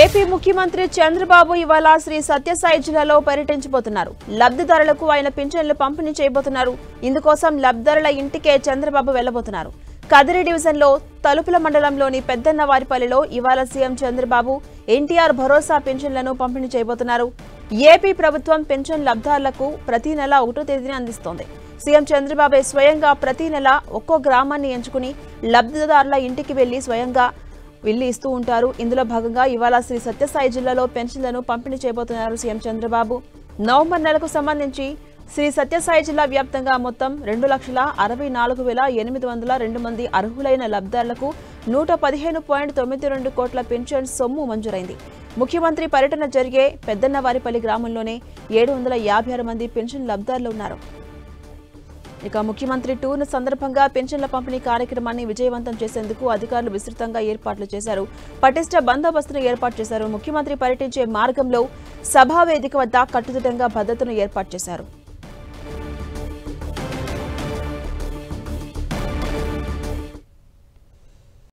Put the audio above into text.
AP ముఖ్యమంత్రి చంద్రబాబు ఇవాళ శ్రీ సత్యసాయి జిల్లాలో పర్యటించబోతున్నారు. లబ్ధిదారులకు ఆయన పింఛన్లు పంపిణీ చేయబోతున్నారు. ఇందుకోసం లబ్ధిదారుల ఇంటికే చంద్రబాబు వెళ్లబోతున్నారు. కదిరి డివిజన్లో తలుపుల మండలంలోని పెద్దన్నవారిపల్లిలో ఇవాళ సీఎం చంద్రబాబు ఎన్టీఆర్ భరోసా పింఛన్లను పంపిణీ చేయబోతున్నారు. ఏపీ ప్రభుత్వం పింఛన్ లబ్ధిదారులకు ప్రతి నెల 1వ తేదీన అందిస్తోంది. సీఎం చంద్రబాబు స్వయంగా ప్రతి నెల ఒక్కో గ్రామాన్ని ఎంచుకుని లబ్ధిదారుల ఇంటికి వెళ్లి స్వయంగా ఇస్తూ ఉంటారు. ఇందులో భాగంగా ఇవాళ శ్రీ సత్యసాయి జిల్లాలో పెన్షన్లను పంపిణీ చేయబోతున్నారు సీఎం చంద్రబాబు. నవంబర్ నెలకు సంబంధించి శ్రీ సత్యసాయి జిల్లా వ్యాప్తంగా మొత్తం 2,64,802 మంది అర్హులైన లబ్ధిదారులకు 115.92 కోట్ల పెన్షన్ సొమ్ము మంజూరైంది. ముఖ్యమంత్రి పర్యటన జరిగే పెద్దన్నవారిపల్లి గ్రామంలోనే 756 మంది పెన్షన్ లబ్ధిదారులు ఉన్నారు. ఇక ముఖ్యమంత్రి టూర్ సందర్భంగా పెన్షన్ల పంపిణీ కార్యక్రమాన్ని విజయవంతం చేసేందుకు అధికారులు విస్తృతంగా ఏర్పాట్లు చేశారు. పటిష్ట బందోబస్తును ఏర్పాటు చేశారు. ముఖ్యమంత్రి పర్యటించే మార్గంలో సభా వేదిక వద్ద కట్టుదిట్టంగా భద్రతను ఏర్పాటు చేశారు.